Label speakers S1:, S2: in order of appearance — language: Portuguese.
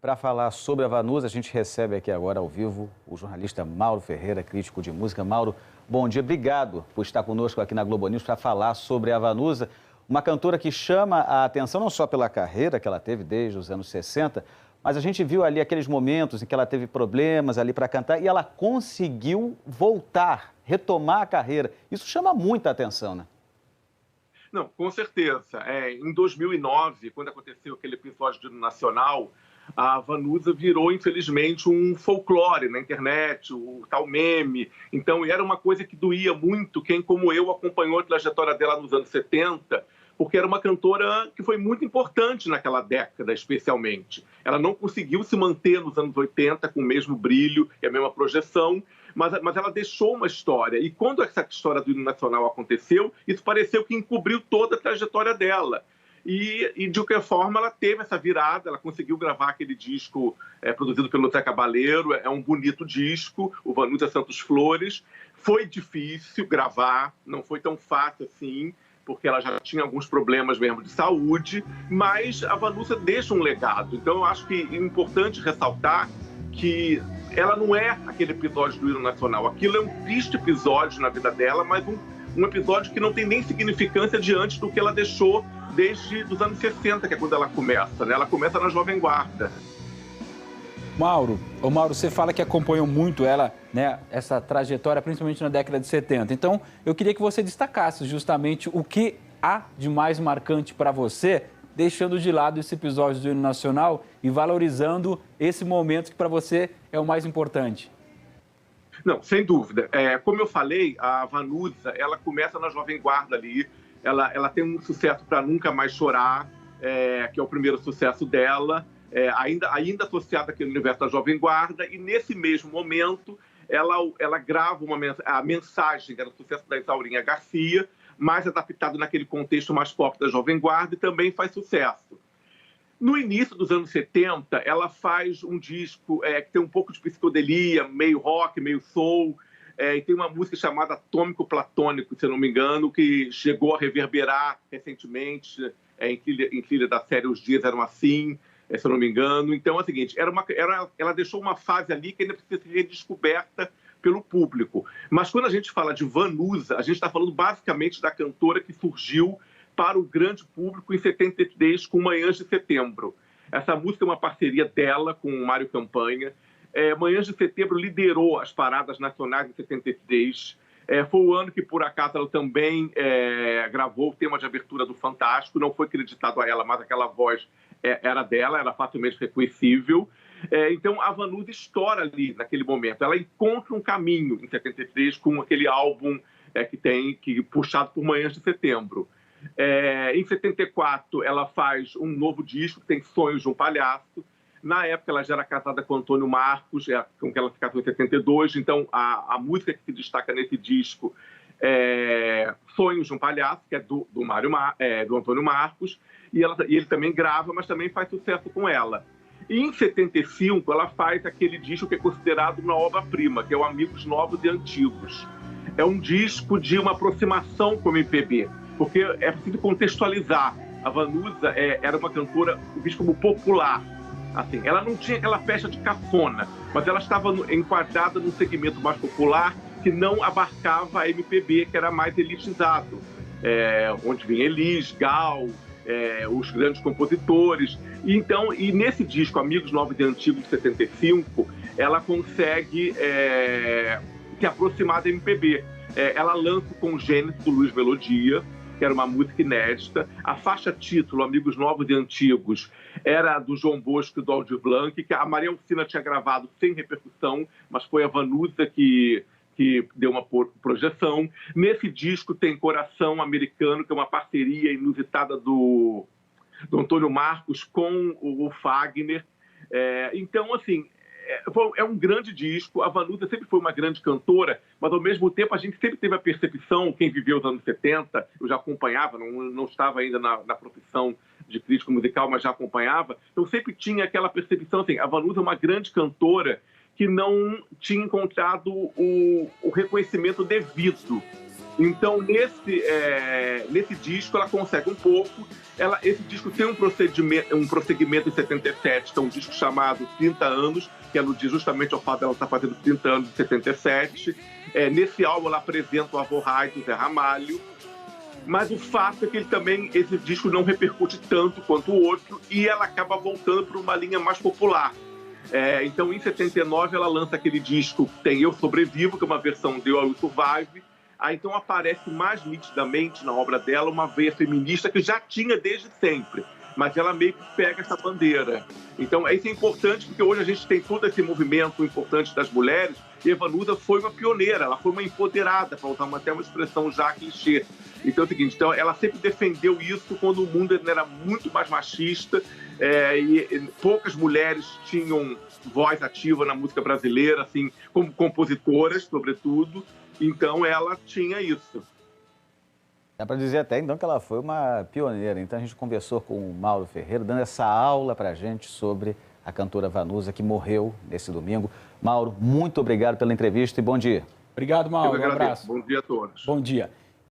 S1: Para falar sobre a Vanusa, a gente recebe aqui agora ao vivo o jornalista Mauro Ferreira, crítico de música. Mauro, bom dia, obrigado por estar conosco aqui na Globo News para falar sobre a Vanusa, uma cantora que chama a atenção não só pela carreira que ela teve desde os anos 60, mas a gente viu ali aqueles momentos em que ela teve problemas ali para cantar e ela conseguiu voltar, retomar a carreira. Isso chama muita atenção, né?
S2: Não, com certeza. Em 2009, quando aconteceu aquele episódio do Nacional, a Vanusa virou, infelizmente, um folclore na internet, o tal meme. Então, era uma coisa que doía muito quem, como eu, acompanhou a trajetória dela nos anos 70, porque era uma cantora que foi muito importante naquela década, especialmente. Ela não conseguiu se manter nos anos 80 com o mesmo brilho e a mesma projeção, mas ela deixou uma história. E quando essa história do hino nacional aconteceu, isso pareceu que encobriu toda a trajetória dela. E de qualquer forma, ela teve essa virada, ela conseguiu gravar aquele disco produzido pelo Zé Cabaleiro, é um bonito disco, o Vanusa Santos Flores. Foi difícil gravar, não foi tão fácil assim, porque ela já tinha alguns problemas mesmo de saúde, mas a Vanusa deixa um legado. Então, eu acho que é importante ressaltar que ela não é aquele episódio do hino nacional. Aquilo é um triste episódio na vida dela, mas um episódio que não tem nem significância diante do que ela deixou desde os anos 60, que é quando ela começa, né? Ela começa na Jovem Guarda.
S3: Mauro, você fala que acompanhou muito ela, né, essa trajetória, principalmente na década de 70. Então, eu queria que você destacasse justamente o que há de mais marcante para você, deixando de lado esse episódio do hino nacional e valorizando esse momento que para você é o mais importante.
S2: Não, sem dúvida. Como eu falei, a Vanusa, ela começa na Jovem Guarda ali, ela tem um sucesso para Nunca Mais Chorar, que é o primeiro sucesso dela, ainda associada aqui no universo da Jovem Guarda, e nesse mesmo momento ela grava a mensagem, que era o sucesso da Isaurinha Garcia, mais adaptado naquele contexto mais pop da Jovem Guarda, e também faz sucesso. No início dos anos 70, ela faz um disco que tem um pouco de psicodelia, meio rock, meio soul, e tem uma música chamada Atômico Platônico, se eu não me engano, que chegou a reverberar recentemente em trilha da série Os Dias Eram Assim, se eu não me engano. Então é o seguinte, ela deixou uma fase ali que ainda precisa ser redescoberta pelo público. Mas quando a gente fala de Vanusa, a gente está falando basicamente da cantora que surgiu para o grande público em 73 com Manhãs de Setembro. Essa música é uma parceria dela com o Mário Campanha. Manhãs de Setembro liderou as paradas nacionais em 73. Foi o ano que, por acaso, ela também gravou o tema de abertura do Fantástico. Não foi acreditado a ela, mas aquela voz era dela, era facilmente reconhecível. Então, a Vanusa estoura ali naquele momento. Ela encontra um caminho em 73 com aquele álbum puxado por Manhãs de Setembro. Em 74, ela faz um novo disco, que tem Sonhos de um Palhaço. Na época, ela já era casada com Antônio Marcos, com quem ela se casou em 72. Então, a música que se destaca nesse disco é Sonhos de um Palhaço, que é do Antônio Marcos. E ele também grava, mas também faz sucesso com ela. E em 75, ela faz aquele disco que é considerado uma obra-prima, que é o Amigos Novos e Antigos. É um disco de uma aproximação com o MPB, porque é preciso contextualizar. A Vanusa era uma cantora vista como popular. Assim, ela não tinha aquela pecha de cafona, mas ela estava enquadrada num segmento mais popular que não abarcava a MPB, que era mais elitizado. Onde vinha Elis, Gal, os grandes compositores. E nesse disco, Amigos Novos e Antigos, de 75, ela consegue se aproximar da MPB. Ela lança o Congênito, do Luiz Melodia, que era uma música inédita. A faixa título, Amigos Novos e Antigos, era do João Bosco e do Aldir Blanc, que a Maria Alcina tinha gravado sem repercussão, mas foi a Vanusa que deu uma projeção. Nesse disco tem Coração Americano, que é uma parceria inusitada do Antônio Marcos com o Fagner. Então, assim, é um grande disco. A Vanusa sempre foi uma grande cantora, mas, ao mesmo tempo, a gente sempre teve a percepção, quem viveu os anos 70, eu já acompanhava, não estava ainda na profissão de crítico musical, mas já acompanhava, então sempre tinha aquela percepção, assim, a Vanusa é uma grande cantora que não tinha encontrado o reconhecimento devido Então, nesse disco, ela consegue um pouco. Esse disco tem um prosseguimento em 77, que é um disco chamado 30 Anos, que aludia justamente ao fato dela estar fazendo 30 anos em 77. Nesse álbum, ela apresenta o avô Raito, Zé Ramalho. Mas o fato é que esse disco não repercute tanto quanto o outro e ela acaba voltando para uma linha mais popular. Então, em 79, ela lança aquele disco que tem Eu Sobrevivo, que é uma versão de You Survive. Aí, então, aparece mais nitidamente na obra dela uma veia feminista que já tinha desde sempre, mas ela meio que pega essa bandeira. Então, isso é importante porque hoje a gente tem todo esse movimento importante das mulheres e Evanusa foi uma pioneira, ela foi uma empoderada, para usar até uma expressão já clichê. Então é o seguinte, ela sempre defendeu isso quando o mundo ainda era muito mais machista e poucas mulheres tinham voz ativa na música brasileira, assim, como compositoras, sobretudo. Então ela tinha isso.
S1: Dá para dizer até então que ela foi uma pioneira. Então a gente conversou com o Mauro Ferreira, dando essa aula para a gente sobre a cantora Vanusa, que morreu nesse domingo. Mauro, muito obrigado pela entrevista e bom dia.
S3: Obrigado, Mauro. Um abraço.
S2: Bom dia a todos.
S3: Bom dia.